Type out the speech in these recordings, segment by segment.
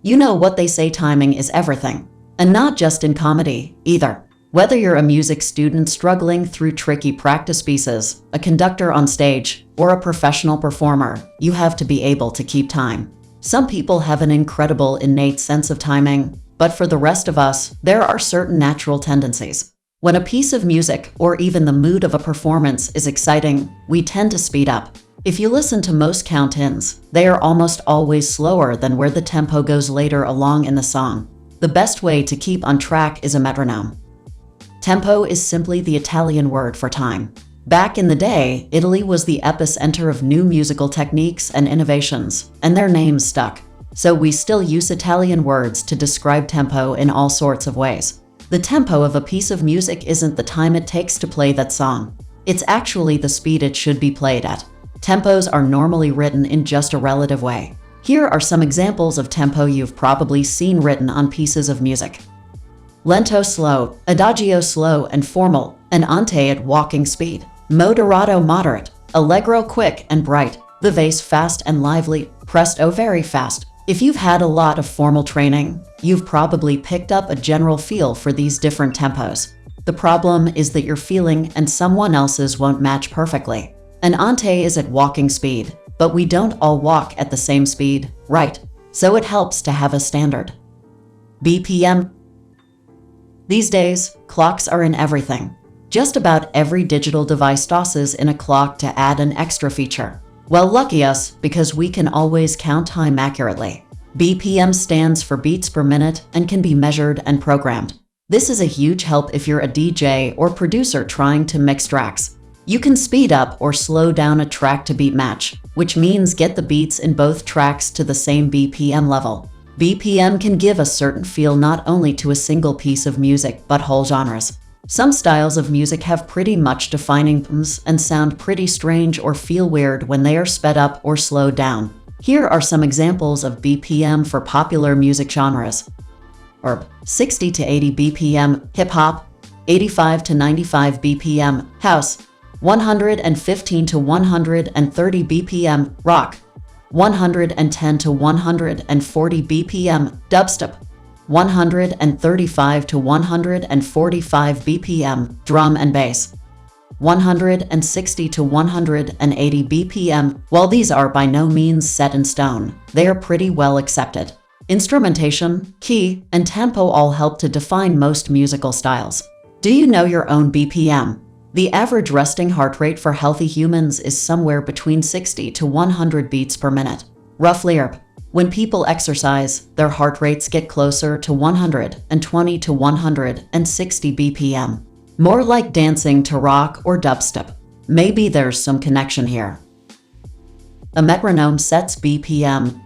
You know what they say, timing is everything. And not just in comedy, either. Whether you're a music student struggling through tricky practice pieces, a conductor on stage, or a professional performer, you have to be able to keep time. Some people have an incredible innate sense of timing, but for the rest of us, there are certain natural tendencies. When a piece of music, or even the mood of a performance, is exciting, we tend to speed up. If you listen to most count-ins, they are almost always slower than where the tempo goes later along in the song. The best way to keep on track is a metronome. Tempo is simply the Italian word for time. Back in the day, Italy was the epicenter of new musical techniques and innovations, and their names stuck. So we still use Italian words to describe tempo in all sorts of ways. The tempo of a piece of music isn't the time it takes to play that song. It's actually the speed it should be played at. Tempos are normally written in just a relative way. Here are some examples of tempo you've probably seen written on pieces of music. Lento slow, adagio slow and formal, andante at walking speed, moderato moderate, allegro quick and bright, vivace fast and lively, presto very fast. If you've had a lot of formal training, you've probably picked up a general feel for these different tempos. The problem is that your feeling and someone else's won't match perfectly. An ante is at walking speed, but we don't all walk at the same speed, right? So it helps to have a standard. BPM. These days, clocks are in everything. Just about every digital device tosses in a clock to add an extra feature. Well, lucky us, because we can always count time accurately. BPM stands for beats per minute and can be measured and programmed. This is a huge help if you're a DJ or producer trying to mix tracks. You can speed up or slow down a track to beat match, which means get the beats in both tracks to the same BPM level. BPM can give a certain feel not only to a single piece of music but whole genres. Some styles of music have pretty much defining BPMs and sound pretty strange or feel weird when they are sped up or slowed down. Here are some examples of BPM for popular music genres. 60 to 80 BPM hip-hop, 85 to 95 BPM house, 115 to 130 BPM rock, 110 to 140 BPM dubstep, 135 to 145 BPM drum and bass, 160 to 180 BPM. While these are by no means set in stone, they are pretty well accepted. Instrumentation, key, and tempo all help to define most musical styles. Do you know your own BPM? The average resting heart rate for healthy humans is somewhere between 60 to 100 beats per minute. Roughly, when people exercise, their heart rates get closer to 120 to 160 BPM. More like dancing to rock or dubstep. Maybe there's some connection here. A metronome sets BPM.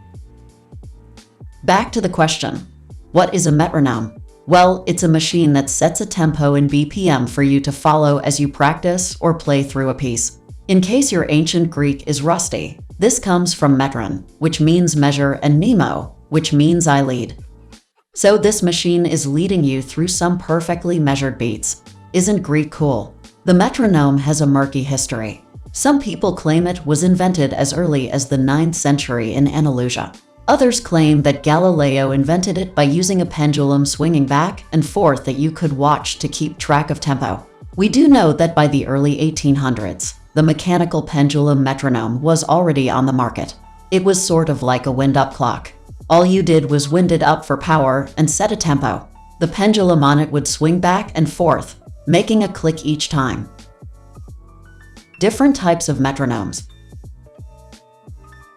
Back to the question, what is a metronome? Well, it's a machine that sets a tempo in BPM for you to follow as you practice or play through a piece. In case your ancient Greek is rusty, this comes from metron, which means measure, and nemo, which means I lead. So this machine is leading you through some perfectly measured beats. Isn't Greek cool? The metronome has a murky history. Some people claim it was invented as early as the 9th century in Andalusia. Others claim that Galileo invented it by using a pendulum swinging back and forth that you could watch to keep track of tempo. We do know that by the early 1800s, the mechanical pendulum metronome was already on the market. It was sort of like a wind-up clock. All you did was wind it up for power and set a tempo. The pendulum on it would swing back and forth, making a click each time. Different types of metronomes.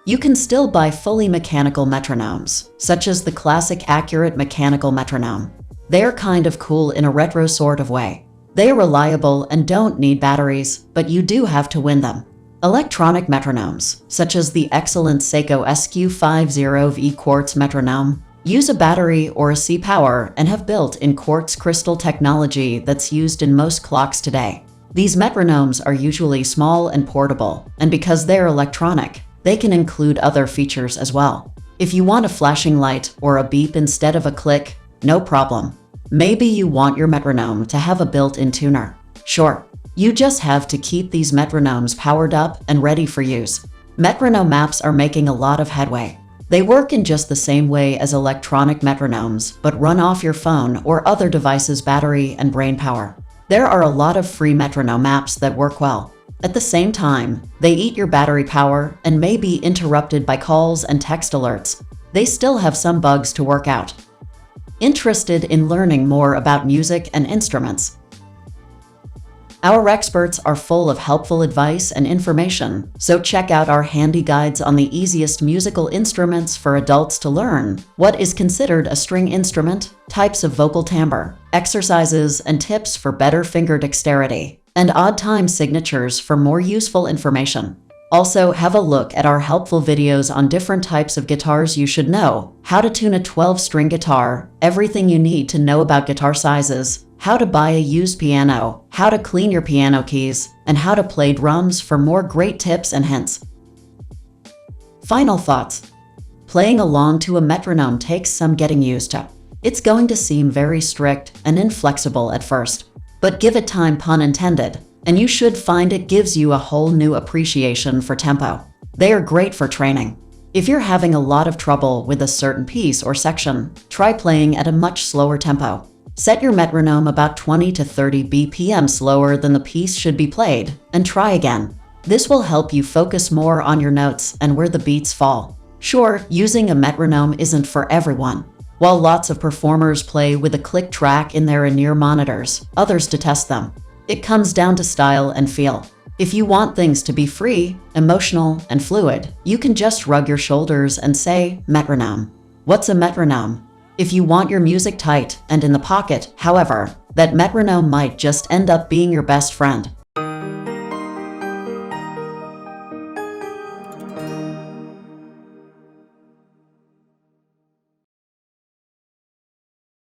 You can still buy fully mechanical metronomes, such as the classic accurate mechanical metronome. They're kind of cool in a retro sort of way. They're reliable and don't need batteries, but you do have to win them. Electronic metronomes, such as the excellent Seiko SQ50V quartz metronome, use a battery or a C-power and have built-in quartz crystal technology that's used in most clocks today. These metronomes are usually small and portable, and because they're electronic, they can include other features as well. If you want a flashing light or a beep instead of a click, no problem. Maybe you want your metronome to have a built-in tuner. Sure, you just have to keep these metronomes powered up and ready for use. Metronome apps are making a lot of headway. They work in just the same way as electronic metronomes, but run off your phone or other device's battery and brain power. There are a lot of free metronome apps that work well. At the same time, they eat your battery power and may be interrupted by calls and text alerts. They still have some bugs to work out. Interested in learning more about music and instruments? Our experts are full of helpful advice and information, so check out our handy guides on the easiest musical instruments for adults to learn, what is considered a string instrument, types of vocal timbre, exercises and tips for better finger dexterity, and odd time signatures for more useful information. Also, have a look at our helpful videos on different types of guitars you should know, how to tune a 12-string guitar, everything you need to know about guitar sizes, how to buy a used piano, how to clean your piano keys, and how to play drums for more great tips and hints. Final thoughts. Playing along to a metronome takes some getting used to. It's going to seem very strict and inflexible at first, but give it time, pun intended, and you should find it gives you a whole new appreciation for tempo. They are great for training. If you're having a lot of trouble with a certain piece or section, try playing at a much slower tempo. Set your metronome about 20 to 30 BPM slower than the piece should be played, and try again. This will help you focus more on your notes and where the beats fall. Sure, using a metronome isn't for everyone. While lots of performers play with a click track in their in-ear monitors, others detest them. It comes down to style and feel. If you want things to be free, emotional, and fluid, you can just shrug your shoulders and say, metronome. What's a metronome? If you want your music tight and in the pocket, however, that metronome might just end up being your best friend.